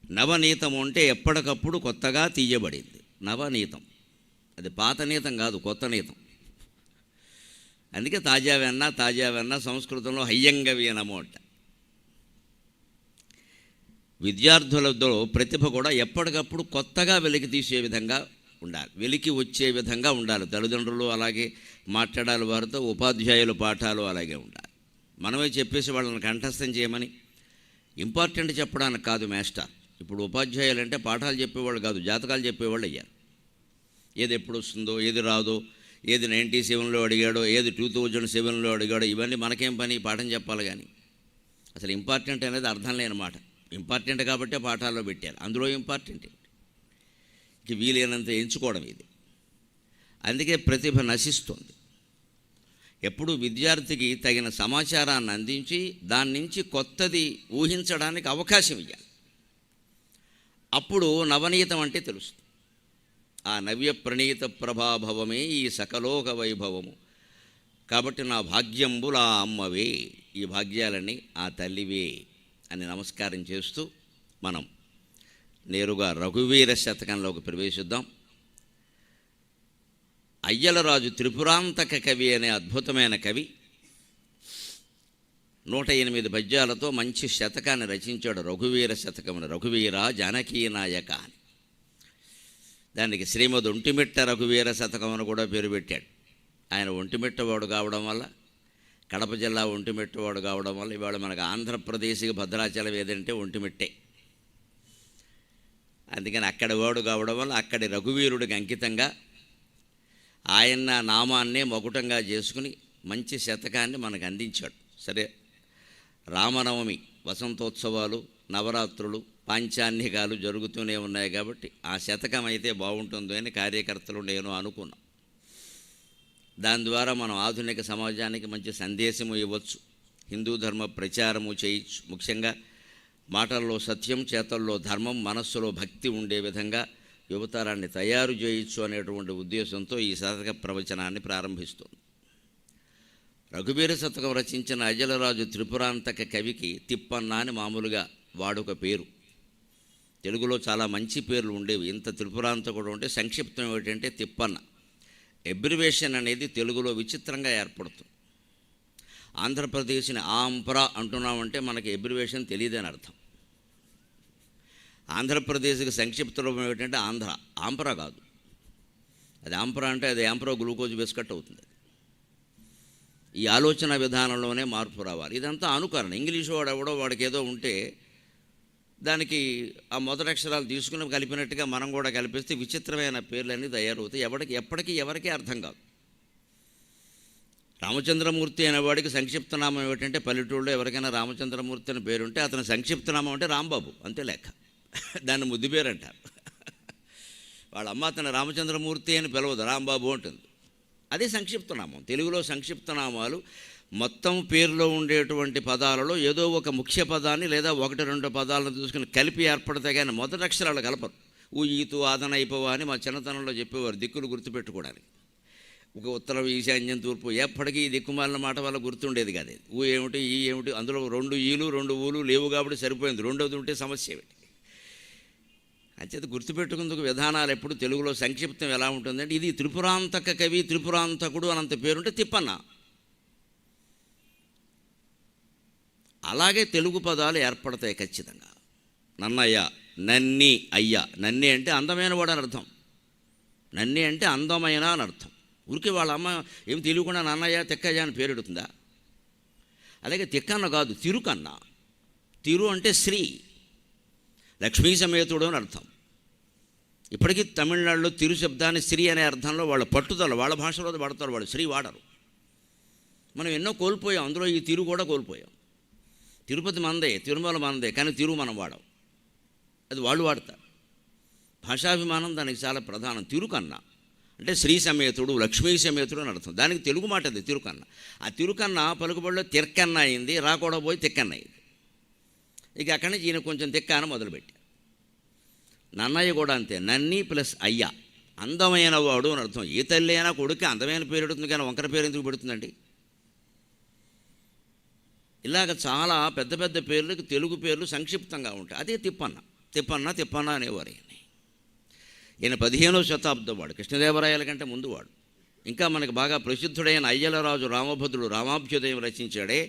నవనీతం అంటే ఎప్పటికప్పుడు కొత్తగా తీయబడింది నవనీతం. అది పాత నీతం కాదు, కొత్త నీతం. అందుకే తాజావెన్న సంస్కృతంలో హయ్యంగవీనము అంట. విద్యార్థులతో ప్రతిభ కూడా ఎప్పటికప్పుడు కొత్తగా వెలికి తీసే విధంగా ఉండాలి, వెలికి వచ్చే విధంగా ఉండాలి. తల్లిదండ్రులు అలాగే మాట్లాడాలి వారితో, ఉపాధ్యాయుల పాఠాలు అలాగే ఉండాలి. మనమే చెప్పేసి వాళ్ళని కంఠస్థం చేయమని ఇంపార్టెంట్ చెప్పడానికి కాదు మాస్టర్. ఇప్పుడు ఉపాధ్యాయులు అంటే పాఠాలు చెప్పేవాళ్ళు కాదు, జాతకాలు చెప్పేవాళ్ళు అయ్యారు. ఏది ఎప్పుడు వస్తుందో, ఏది రాదో, ఏది 97లో అడిగాడో, ఏది 2007లో అడిగాడో, ఇవన్నీ మనకేం పని, పాఠం చెప్పాలి. కానీ అసలు ఇంపార్టెంట్ అనేది అర్థం లేని మాట. ఇంపార్టెంట్ కాబట్టే పాఠాల్లో పెట్టారు. అందులో ఇంపార్టెంట్ ఇంక వీలైనంత ఎంచుకోవడం ఇది. అందుకే ప్రతిభ నశిస్తుంది. ఎప్పుడు విద్యార్థికి తగిన సమాచారాన్ని అందించి దాని నుంచి కొత్తది ఊహించడానికి అవకాశం ఇవ్వాలి. అప్పుడు నవనీతం అంటే తెలుస్తుంది. ఆ నవ్య ప్రణీత ప్రభాభవమే ఈ సకలోక వైభవము. కాబట్టి నా భాగ్యంబులా అమ్మవే, ఈ భాగ్యాలన్నీ ఆ తల్లివే అని నమస్కారం చేస్తూ మనం నేరుగా రఘువీర శతకంలోకి ప్రవేశిద్దాం. అయ్యలరాజు త్రిపురాంతక కవి అనే అద్భుతమైన కవి 108 పద్యాలతో మంచి శతకాన్ని రచించాడు. రఘువీర శతకమును, రఘువీర జానకీ నాయక అని. దానికి శ్రీమద్ ఒంటిమిట్ట రఘువీర శతకమును కూడా పేరు పెట్టాడు. ఆయన ఒంటిమిట్టవాడు కావడం వల్ల, కడప జిల్లా ఒంటిమిట్టవాడు కావడం వల్ల ఇవాళ మనకు ఆంధ్రప్రదేశ్కి భద్రాచలం ఏదంటే ఒంటిమిట్టే. అందుకని అక్కడి వాడు కావడం వల్ల అక్కడి రఘువీరుడికి అంకితంగా ఆయన నామాన్నే మకుటంగా చేసుకుని మంచి శతకాన్ని మనకు అందించాడు. సరే, రామనవమి, వసంతోత్సవాలు, నవరాత్రులు, పాంచాన్నికాలు జరుగుతూనే ఉన్నాయి కాబట్టి ఆ శతకం అయితే బాగుంటుంది అని కార్యకర్తలు నేను అనుకున్నాం. దాని ద్వారా మనం ఆధునిక సమాజానికి మంచి సందేశము ఇవ్వచ్చు, హిందూ ధర్మ ప్రచారము చేయొచ్చు. ముఖ్యంగా మాటల్లో సత్యం, చేతల్లో ధర్మం, మనస్సులో భక్తి ఉండే విధంగా యువతరాన్ని తయారు చేయొచ్చు అనేటువంటి ఉద్దేశంతో ఈ శతక ప్రవచనాన్ని ప్రారంభిస్తుంది. రఘువీర శతకం రచించిన అయ్యలరాజు త్రిపురాంతక కవికి తిప్పన్న అని మామూలుగా వాడుక పేరు. తెలుగులో చాలా మంచి పేర్లు ఉండేవి. ఇంత త్రిపురాంతకుడు ఉంటే సంక్షిప్తం ఏమిటంటే తిప్పన్న. ఎబ్రివేషన్ అనేది తెలుగులో విచిత్రంగా ఏర్పడుతుంది. ఆంధ్రప్రదేశ్ని ఆంప్రా అంటున్నామంటే మనకి ఎబ్రివేషన్ తెలియదని అర్థం. ఆంధ్రప్రదేశ్కి సంక్షిప్త రూపం ఏమిటంటే ఆంధ్ర, ఆంప్రా కాదు. అది ఆంప్రా అంటే అది యాంప్రో గ్లూకోజ్ బిస్కట్ అవుతుంది. ఈ ఆలోచన విధానంలోనే మార్పు రావాలి. ఇదంతా అనుకరణ. ఇంగ్లీషు వాడు ఎవడో వాడికి ఏదో ఉంటే దానికి ఆ మొదటి అక్షరాలు తీసుకుని కలిపినట్టుగా మనం కూడా కలిపిస్తే విచిత్రమైన పేర్లన్నీ తయారవుతాయి. ఎప్పటికీ ఎవరికీ అర్థం కాదు. రామచంద్రమూర్తి అనేవాడికి సంక్షిప్తనామం ఏమిటంటే పల్లెటూళ్ళలో ఎవరికైనా రామచంద్రమూర్తి అని పేరుంటే అతని సంక్షిప్తనామం అంటే రాంబాబు, అంతే లెక్క. దాన్ని ముద్దు పేరు అంటారు. వాళ్ళ అమ్మ అతను రామచంద్రమూర్తి అని పిలవదు, రాంబాబు ఉంటుంది. అదే సంక్షిప్తనామం. తెలుగులో సంక్షిప్తనామాలు మొత్తం పేరులో ఉండేటువంటి పదాలలో ఏదో ఒక ముఖ్య పదాన్ని లేదా 1-2 పదాలను తీసుకుని కలిపి ఏర్పడతాయి. కానీ మొదటి అక్షరాలు కలపరు. ఈతు ఆదన అయిపోవా అని మా చిన్నతనంలో చెప్పేవారు, దిక్కులు గుర్తుపెట్టుకోవడానికి. ఒక ఉత్తరం, ఈశాన్యం, తూర్పు, ఎప్పటికీ ఈ దిక్కుమాలిన మాట వల్ల గుర్తుండేది కాదు. ఊ ఏమిటి, ఈ ఏమిటి, అందులో 2 ఈలు 2 ఊలు లేవు కాబట్టి సరిపోయింది. రెండోది ఉంటే సమస్య ఏమిటి? అంచేత గుర్తుపెట్టుకుందుకు విధానాలు ఎప్పుడు తెలుగులో సంక్షిప్తం ఎలా ఉంటుందంటే ఇది త్రిపురాంతక కవి, త్రిపురాంతకుడు అనంత పేరుంటే తిప్పన్న. అలాగే తెలుగు పదాలు ఏర్పడతాయి ఖచ్చితంగా. నన్నయ్య, నన్ని, అయ్య. నన్ని అంటే అందమైన వాడు అని అర్థం. నన్ని అంటే అందమైన అని అర్థం. ఊరికి వాళ్ళ అమ్మ ఏమి తెలియకుండా నన్నయ్య, తిక్కయ్య అని పేరెడుతుందా? అలాగే తిక్కన్న కాదు, తిరుకన్న. తిరు అంటే శ్రీ, లక్ష్మీ సమేతుడు అని అర్థం. ఇప్పటికీ తమిళనాడులో తిరు శబ్దాన్ని శ్రీ అనే అర్థంలో వాళ్ళ పట్టుదల, వాళ్ళ భాషలో వాడతారు, వాళ్ళు శ్రీ వాడరు. మనం ఎన్నో కోల్పోయాం, అందులో ఈ తిరు కూడా కోల్పోయాం. తిరుపతి మనదే, తిరుమల మనదే, కానీ తిరు మనం వాడాం, అది వాళ్ళు వాడతారు. భాషాభిమానం దానికి చాలా ప్రధానం. తిరుకన్న అంటే శ్రీ సమేతుడు, లక్ష్మీ సమేతుడు అని అర్థం. దానికి తెలుగు మాట అది తిరుకన్న. ఆ తిరుకన్న పలుకుబడిలో తిరకన్న అయింది, రాకూడదు పోయి తిక్కన్న అయింది. ఇక అక్కడి నుంచి ఈయన కొంచెం తిక్క అని మొదలుపెట్టారు. నన్నయ్య కూడా అంతే, నన్ని ప్లస్ అయ్య, అందమైన వాడు అని అర్థం. ఏ తల్లి అయినా కొడుకు అందమైన పేరు పెడుతుంది, కానీ వంకర పేరు ఎందుకు పెడుతుందండి? ఇలాగ చాలా పెద్ద పెద్ద పేర్లకు తెలుగు పేర్లు సంక్షిప్తంగా ఉంటాయి. అదే తిప్పన్న. తిప్పన్న తిప్పన్న అనేవారు. ఈయన 15వ శతాబ్దం వాడు, కృష్ణదేవరాయల కంటే ముందు వాడు. ఇంకా మనకు బాగా ప్రసిద్ధుడైన అయ్యలరాజు రామభద్రుడు రామాభ్యుదయం రచించాడే,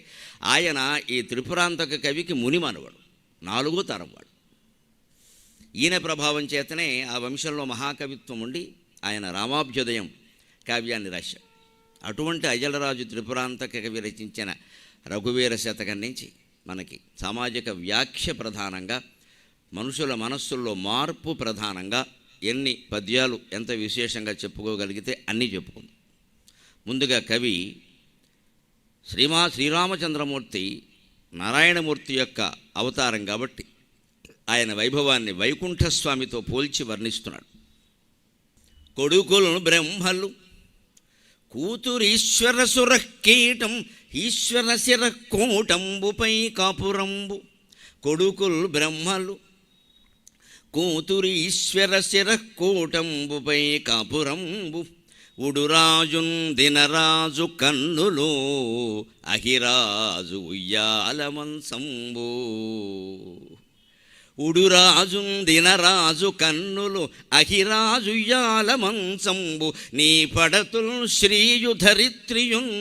ఆయన ఈ త్రిపురాంతక కవికి మునిమనవాడు, 4వ తరం వాడు. ఈయన ప్రభావం చేతనే ఆ వంశంలో మహాకవిత్వం ఉండి ఆయన రామాభ్యుదయం కావ్యాన్ని రాశాడు. అటువంటి అయ్యలరాజు త్రిపురాంతక కవి రచించిన రఘువీర శతకం నుంచి మనకి సామాజిక వ్యాఖ్య ప్రధానంగా, మనుషుల మనస్సుల్లో మార్పు ప్రధానంగా ఎన్ని పద్యాలు ఎంత విశేషంగా చెప్పుకోగలిగితే అన్నీ చెప్పుకుందాం. ముందుగా కవి శ్రీరామచంద్రమూర్తి నారాయణమూర్తి యొక్క అవతారం కాబట్టి ఆయన వైభవాన్ని వైకుంఠస్వామితో పోల్చి వర్ణిస్తున్నాడు. కొడుకులు బ్రహ్మలు కూతురీశ్వర సురకీటం ఈశ్వర శిరకోటంబుపై కాపురంబు. కొడుకులు బ్రహ్మలు కూతురి ఈశ్వర శిరకోటంబుపై కాపురంబు. ఉడురాజున్ దినరాజు కన్నులో అహిరాజు ఉయ్యాలమంసంబు. ఉడురాజున్ దినరాజు కన్నులు అహిరాజుయ్యాలమంసంబు. నీ పడతుల్ శ్రీయుధరిత్రియున్,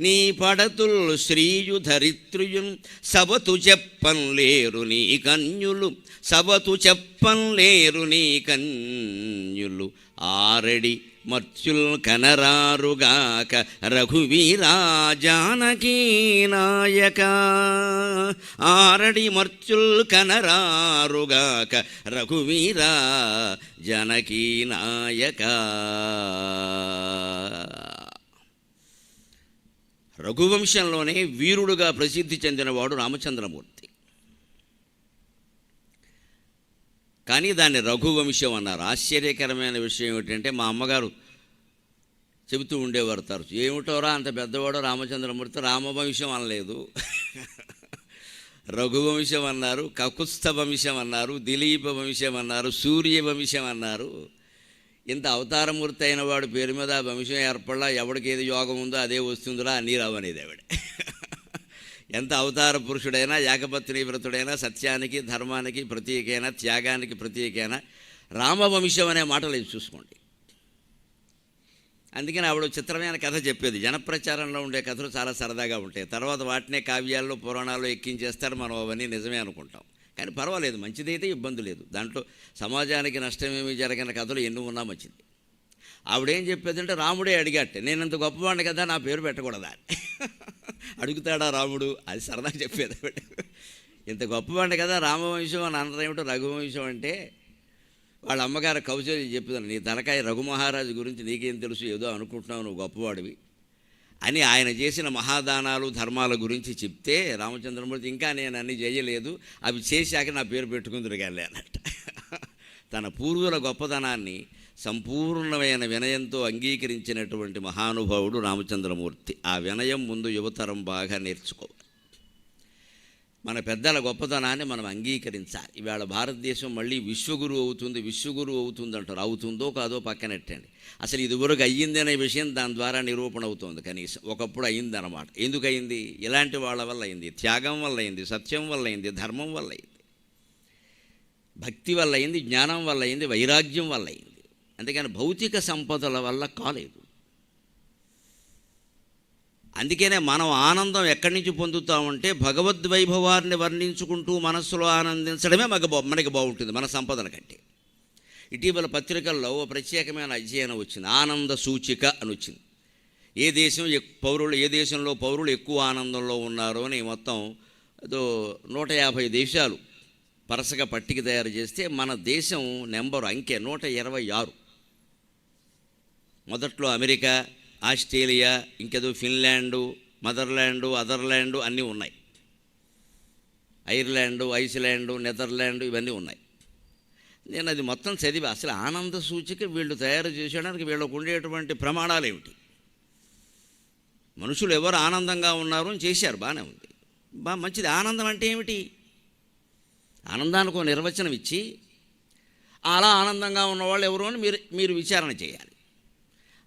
నీ పడతుల్ శ్రీయుధరిత్రియున్. సబతు చెప్పంలేరు నీ కన్యులు, సబతు చెప్పంలేరు నీ కన్యులు. ఆరడి మర్చుల్ కనరారుగాక రఘువీరా జానకీ నాయక. ఆరడి మర్చుల్ కనరారుగాక రఘువీరా జానకీ నాయక. రఘువంశంలోనే వీరుడుగా ప్రసిద్ధి చెందినవాడు రామచంద్రమూర్తి. కానీ దాన్ని రఘువంశం అన్నారు. ఆశ్చర్యకరమైన విషయం ఏమిటంటే, మా అమ్మగారు చెబుతూ ఉండేవారు తరచు, ఏమిటోరా అంత పెద్దవాడు రామచంద్రమూర్తి, రామవంశం అనలేదు, రఘువంశం అన్నారు, కకుస్థ వంశం అన్నారు, దిలీప వంశం అన్నారు, సూర్యవంశం అన్నారు. ఇంత అవతారమూర్తి అయిన వాడు పేరు మీద ఆ వంశం ఏర్పడలా, ఎవడికి ఏది యోగం ఉందో అదే వస్తుందిరా అన్నీ రావు అనేది ఆవిడ. ఎంత అవతార పురుషుడైనా, ఏకపత్ని వ్రతుడైనా, సత్యానికి ధర్మానికి ప్రతీకైనా, త్యాగానికి ప్రతీకైనా రామవంశం అనే మాట లేదు చూసుకోండి. అందుకని ఆవిడ చిత్రమైన కథ చెప్పేది. జనప్రచారంలో ఉండే కథలు చాలా సరదాగా ఉంటాయి. తర్వాత వాటినే కావ్యాల్లో పురాణాల్లో ఎక్కించేస్తారు. మనం అవన్నీ నిజమే అనుకుంటాం. కానీ పర్వాలేదు, మంచిదైతే ఇబ్బంది లేదు. దాంట్లో సమాజానికి నష్టమేమీ జరగిన కథలు ఎన్ని ఉన్నా మంచిది. ఆవిడేం చెప్పేదంటే, రాముడే అడిగట్టే, నేను ఇంత గొప్పవాడిని కదా నా పేరు పెట్టకూడదా అడుగుతాడా రాముడు, అది సరదా చెప్పేది ఆవిడ. ఇంత గొప్పవాడిని కదా రామవంశం అని అనడం ఏమిటో రఘువంశం అంటే, వాళ్ళ అమ్మగారు కౌశల్య చెప్పుదాను, నీ తలకాయ రఘుమహారాజు గురించి నీకేం తెలుసు, ఏదో అనుకుంటున్నావు, నువ్వు గొప్పవాడివి అని ఆయన చేసిన మహాదానాలు ధర్మాల గురించి చెప్తే, రామచంద్రమూర్తి ఇంకా నేను అన్నీ చేయలేదు, అవి చేశాక నా పేరు పెట్టుకుందరు కానీ అన్నట్టు. తన పూర్వుల గొప్పతనాన్ని సంపూర్ణమైన వినయంతో అంగీకరించినటువంటి మహానుభావుడు రామచంద్రమూర్తి. ఆ వినయం ముందు యువతరం బాగా నేర్చుకోవాలి. మన పెద్దల గొప్పతనాన్ని మనం అంగీకరించాలి. ఇవాళ భారతదేశం మళ్ళీ విశ్వగురువు అవుతుంది అంటారు. అవుతుందో కాదో పక్కనెట్టండి. అసలు ఇదివరకు అయ్యింది అనే విషయం దాని ద్వారా నిరూపణ అవుతుంది. కనీసం ఒకప్పుడు అయింది అన్నమాట. ఎందుకు అయింది? ఇలాంటి వాళ్ళ వల్ల అయింది. త్యాగం వల్ల అయింది, సత్యం వల్ల అయింది, ధర్మం వల్ల అయింది, భక్తి వల్ల అయింది, జ్ఞానం వల్ల అయింది, వైరాగ్యం వల్ల అయింది. అందుకని భౌతిక సంపదల వల్ల కాలేదు. అందుకనే మనం ఆనందం ఎక్కడి నుంచి పొందుతామంటే, భగవద్వైభవాన్ని వర్ణించుకుంటూ మనస్సులో ఆనందించడమే మనకి బాగుంటుంది మన సంపదల కంటే. ఇటీవల పత్రికల్లో ఓ ప్రత్యేకమైన అధ్యయనం వచ్చింది, ఆనంద సూచిక అని వచ్చింది. ఏ దేశంలో పౌరులు ఎక్కువ ఆనందంలో ఉన్నారో అని మొత్తం ఏదో 150 దేశాలు వరుసగా పట్టిక తయారు చేస్తే మన దేశం నెంబరు అంకె 126. మొదట్లో అమెరికా, ఆస్ట్రేలియా, ఇంకేదో ఫిన్లాండు, అదర్లాండు అన్నీ ఉన్నాయి. ఐర్లాండు, ఐస్లాండు, నెదర్లాండు ఇవన్నీ ఉన్నాయి. నేను అది మొత్తం చదివి అసలు ఆనంద సూచిక వీళ్ళు తయారు చేసేయడానికి వీళ్ళకు ఉండేటువంటి ప్రమాణాలు ఏమిటి, మనుషులు ఎవరు ఆనందంగా ఉన్నారు అని చేశారు. బాగానే ఉంది, మంచిది. ఆనందం అంటే ఏమిటి? ఆనందానికి ఒక నిర్వచనం ఇచ్చి, అలా ఆనందంగా ఉన్నవాళ్ళు ఎవరు అని మీరు విచారణ చేయాలి.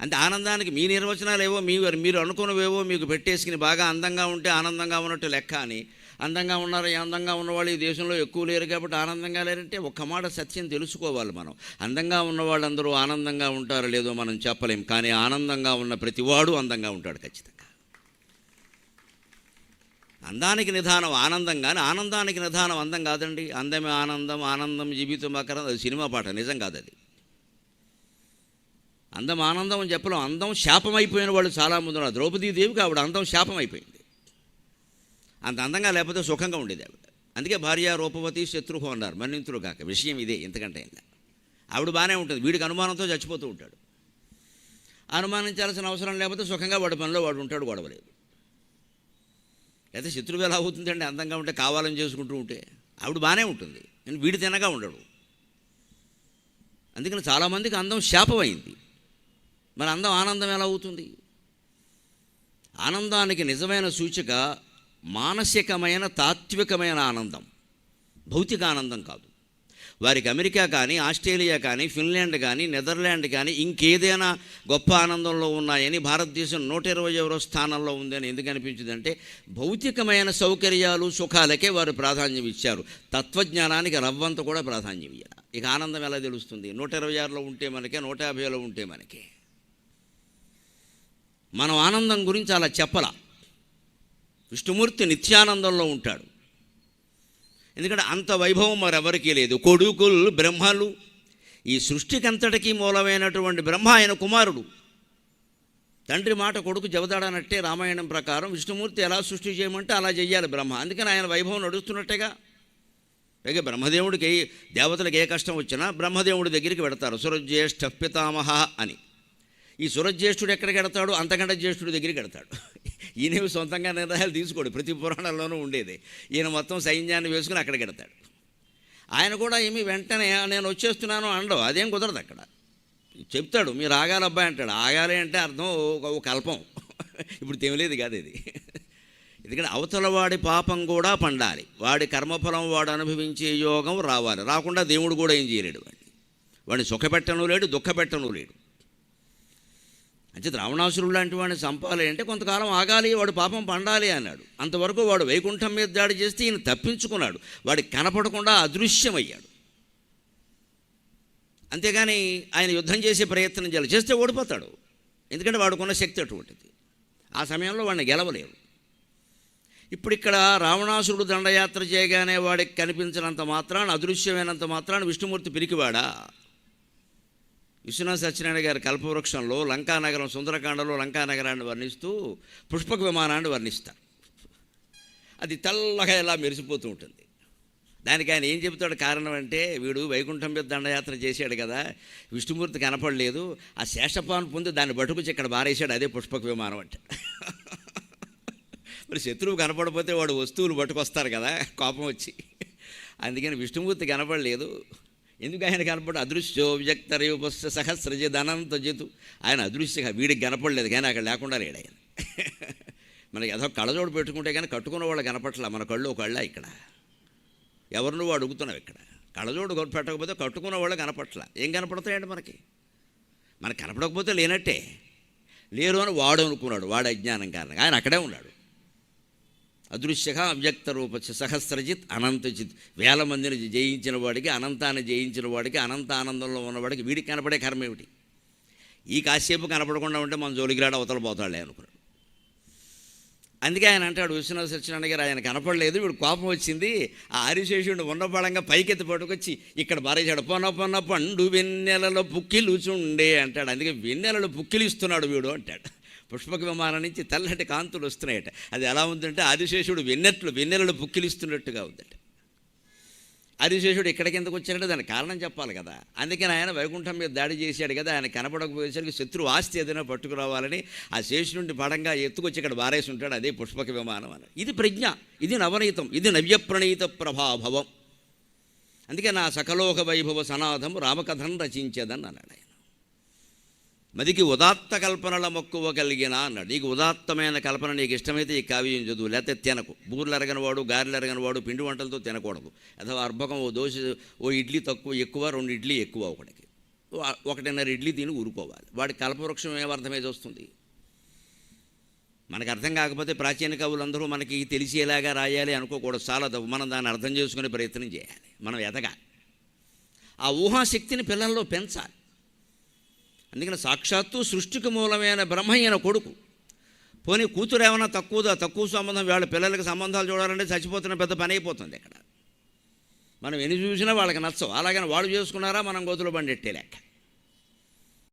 అంటే ఆనందానికి మీ నిర్వచనాలు ఏవో మీరు అనుకున్నవేవో మీకు పెట్టేసుకుని బాగా అందంగా ఉంటే ఆనందంగా ఉన్నట్టు లెక్క అని అందంగా ఉన్నారు, అందంగా ఉన్నవాళ్ళు ఈ దేశంలో ఎక్కువ లేరు కాబట్టి ఆనందంగా లేరంటే ఒక్క మాట సత్యం తెలుసుకోవాలి మనం. అందంగా ఉన్న వాళ్ళందరూ ఆనందంగా ఉంటారో లేదో మనం చెప్పలేం, కానీ ఆనందంగా ఉన్న ప్రతివాడు అందంగా ఉంటాడు ఖచ్చితంగా. అందానికి నిదానం ఆనందం, కానీ ఆనందానికి నిదానం అందం కాదండి. అందమే ఆనందం, ఆనందం జీవితం అకరం, అది సినిమా పాట, నిజం కాదు అది. అందం ఆనందం అని చెప్పలేం. అందం శాపం అయిపోయిన వాళ్ళు చాలామంది ఉన్నారు. ద్రౌపదీదేవికి ఆవిడ అందం శాపం అయిపోయింది. అంత అందంగా లేకపోతే సుఖంగా ఉండేది ఆవిడ. అందుకే భార్య రూపవతి శత్రుహు అన్నారు, మన్నింతులు కాక. విషయం ఇదే, ఇంతకంటే ఇలా ఆవిడ బాగానే ఉంటుంది, వీడికి అనుమానంతో చచ్చిపోతూ ఉంటాడు. అనుమానించాల్సిన అవసరం లేకపోతే సుఖంగా వాడి పనిలో వాడు ఉంటాడు, గొడవలేదు. అయితే శత్రువు ఎలా అవుతుందండి అందంగా ఉంటే, కావాలని చేసుకుంటూ ఉంటే? ఆవిడ బాగానే ఉంటుంది, నేను వీడి తినగా ఉండడు. అందుకని చాలామందికి అందం శాపమైంది. మరి అందం ఆనందం ఎలా అవుతుంది? ఆనందానికి నిజమైన సూచిక మానసికమైన తాత్వికమైన ఆనందం, భౌతిక ఆనందం కాదు. వారికి అమెరికా కానీ, ఆస్ట్రేలియా కానీ, ఫిన్లాండ్ కానీ, నెదర్లాండ్ కానీ ఇంకేదైనా గొప్ప ఆనందంలో ఉన్నాయని, భారతదేశం 120వ స్థానంలో ఉందని ఎందుకు అనిపించిందంటే భౌతికమైన సౌకర్యాలు సుఖాలకే వారు ప్రాధాన్యం ఇచ్చారు. తత్వజ్ఞానానికి రవ్వంత కూడా ప్రాధాన్యం ఇవ్వాలి. ఇక ఆనందం ఎలా తెలుస్తుంది? 126లో ఉంటే మనకే, 150లో ఉంటే మనకే. మనం ఆనందం గురించి అలా చెప్పలా. విష్ణుమూర్తి నిత్యానందంలో ఉంటాడు. ఎందుకంటే అంత వైభవం మరెవరికీ లేదు. కొడుకులు బ్రహ్మలు, ఈ సృష్టికంతటికీ మూలమైనటువంటి బ్రహ్మ ఆయన కుమారుడు. తండ్రి మాట కొడుకు జవదాడనట్టే రామాయణం ప్రకారం విష్ణుమూర్తి ఎలా సృష్టి చేయమంటే అలా చెయ్యాలి బ్రహ్మ. అందుకని ఆయన వైభవం నడుస్తున్నట్టేగా. పైగా బ్రహ్మదేవుడికి, దేవతలకు ఏ కష్టం వచ్చినా బ్రహ్మదేవుడి దగ్గరికి పెడతారు, సురజ్యేష్ఠ పితామహ అని. ఈ సురజ్యేష్ఠుడు ఎక్కడికి వెడతాడు? అంతకంటే జ్యేష్ఠుడి దగ్గరికి వెడతాడు. ఈయనేవి సొంతంగా నిర్ణయాలు తీసుకోడు, ప్రతి పురాణంలోనూ ఉండేది. ఈయన మొత్తం సైన్యాన్ని వేసుకుని అక్కడికి వెడతాడు. ఆయన కూడా ఏమి వెంటనే నేను వచ్చేస్తున్నాను అనడం, అదేం కుదరదు. అక్కడ చెప్తాడు, మీరు ఆగాలి అబ్బాయి అంటాడు. ఆగాలి అంటే అర్థం ఒక కల్పం. ఇప్పుడు తెలియలేదు కాదు ఇది. ఎందుకంటే అవతల వాడి పాపం కూడా పండాలి, వాడి కర్మఫలం వాడు అనుభవించే యోగం రావాలి. రాకుండా దేవుడు కూడా ఏం చేయలేడు. వాడిని సుఖపెట్టను లేడు, దుఃఖపెట్టను లేడు. అంటే రావణాసురుడు లాంటి వాడిని చంపాలి అంటే కొంతకాలం ఆగాలి, వాడు పాపం పండాలి అన్నాడు. అంతవరకు వాడు వైకుంఠం మీద దాడి చేస్తే ఈయన తప్పించుకున్నాడు, వాడికి కనపడకుండా అదృశ్యమయ్యాడు. అంతేగాని ఆయన యుద్ధం చేసే ప్రయత్నం చేయాలి, చేస్తే ఓడిపోతాడు. ఎందుకంటే వాడుకున్న శక్తి అటువంటిది. ఆ సమయంలో వాడిని గెలవలేరు. ఇప్పుడు ఇక్కడ రావణాసురుడు దండయాత్ర చేయగానే వాడికి కనిపించినంత మాత్రాన, అదృశ్యమైనంత మాత్రాన విష్ణుమూర్తి పిరికివాడా? విశ్వనాథ సత్యనారాయణ గారి కల్పవృక్షంలో లంకానగరం, సుందరకాండలో లంకానగరాన్ని వర్ణిస్తూ పుష్పక విమానాన్ని వర్ణిస్తారు. అది తెల్లగా ఎలా మెరిసిపోతూ ఉంటుంది. దానికి ఆయన ఏం చెబుతాడు కారణం అంటే, వీడు వైకుంఠం మీద దండయాత్ర చేశాడు కదా, విష్ణుమూర్తి కనపడలేదు, ఆ శేషపాను పొంది దాన్ని బట్టుకొచ్చి ఇక్కడ బారేశాడు, అదే పుష్పక విమానం అంటే. మరి శత్రువు కనపడపోతే వాడు వస్తువులు పట్టుకొస్తారు కదా కోపం వచ్చి. అందుకని విష్ణుమూర్తి కనపడలేదు. ఎందుకు ఆయన కనపడ? అదృశ్యో వ్యక్తరూపస్య సహస్రజిత్ అనంత జితు. ఆయన అదృశ్యంగా, వీడికి కనపడలేదు కానీ అక్కడ లేకుండా లేడు ఆయన. మనకి ఏదో కళ్ళజోడు పెట్టుకుంటే కానీ కట్టుకున్న వాళ్ళు కనపట్ల, మన కళ్ళు కళ్ళ ఇక్కడ. ఎవరు నువ్వు అడుగుతున్నావు ఇక్కడ? కళ్ళజోడు పెట్టకపోతే కట్టుకున్న వాళ్ళు కనపట్ల, ఏం కనపడతాయండి మనకి? మనకు కనపడకపోతే లేనట్టే. లేరు అని వాడు అనుకున్నాడు, వాడు అజ్ఞానం కారణంగా. ఆయన అక్కడే ఉన్నాడు. అదృశ్యగా అవ్యక్త రూప సహస్రజిత్ అనంతజిత్. వేల మందిని జయించిన వాడికి, అనంతాన్ని జయించిన వాడికి, అనంత ఆనందంలో ఉన్నవాడికి వీడికి కనపడే కర్మ ఏమిటి? ఈ కాసేపు కనపడకుండా ఉంటే మన జోలిగిరాడు అవతల పోతాడులే అనుకున్నాడు. అందుకే ఆయన అంటాడు విశ్వనాథ సత్యనారాయణ గారు, ఆయన కనపడలేదు, వీడు కోపం వచ్చింది, ఆ ఆరిశేషుడు ఉన్న పడంగా పైకెత్తి పట్టుకొచ్చి ఇక్కడ బారేశాడు. పొన్న పొన్న పండు వెన్నెలలో పుక్కిలుచుండే అంటాడు. అందుకే వెన్నెలలో పుక్కిలిస్తున్నాడు వీడు అంటాడు. పుష్పక విమానం నుంచి తెల్లటి కాంతులు వస్తున్నాయట. అది ఎలా ఉందంటే ఆదిశేషుడు వెన్నెలలో పుక్కిలిస్తున్నట్టుగా ఉందట. ఆదిశేషుడు ఎక్కడికి ఎందుకు వచ్చాడంటే దానికి కారణం చెప్పాలి కదా. అందుకని ఆయన వైకుంఠం మీద దాడి చేశాడు కదా, ఆయన కనపడకపోయేసరికి శత్రువు ఆస్తి ఏదైనా పట్టుకురావాలని ఆ శేషునుండి పడంగా ఎత్తుకొచ్చి ఇక్కడ బారేసి ఉంటాడు, అదే పుష్పక విమానం అని. ఇది ప్రజ్ఞ, ఇది నవనీతం, ఇది నవ్యప్రణీత ప్రభాభవం. అందుకే నా సకలోక వైభవ సనాథము రామకథను రచించేదని అన్నాడు ఆయన. మదికి ఉదాత్త కల్పనల మక్కువ కలిగిన అన్నాడు. నీకు ఉదాత్తమైన కల్పన నీకు ఇష్టమైతే ఈ కావ్యం చదువు, లేకపోతే తినకు. బూర్లు ఎరగనివాడు, గారెలు ఎరగనివాడు పిండి వంటలతో తినకూడదు. అథవా అర్భకం, ఓ దోశ, ఓ ఇడ్లీ తక్కువ ఎక్కువ, 2 ఇడ్లీ ఎక్కువ, ఒకటికి 1.5 ఇడ్లీ తిని ఊరుకోవాలి. వాడి కల్పవృక్షం ఏమర్థమైతే వస్తుంది? మనకు అర్థం కాకపోతే ప్రాచీన కవులందరూ మనకి తెలిసేలాగా రాయాలి అనుకోకూడదు, చాలా తప్పు. మనం దాన్ని అర్థం చేసుకునే ప్రయత్నం చేయాలి, మనం ఎదగాలి, ఆ ఊహాశక్తిని పిల్లల్లో పెంచాలి. అందుకని సాక్షాత్తు సృష్టికి మూలమైన బ్రహ్మయ్యన కొడుకు, పోనీ కూతురు ఏమైనా తక్కువ సంబంధం, వాళ్ళ పిల్లలకి సంబంధాలు చూడాలంటే చచ్చిపోతున్న పెద్ద పని అయిపోతుంది. ఇక్కడ మనం ఎన్ని చూసినా వాళ్ళకి నచ్చవు, అలాగని వాళ్ళు చేసుకున్నారా మనం గోతులో బండి ఎట్టే లెక్క.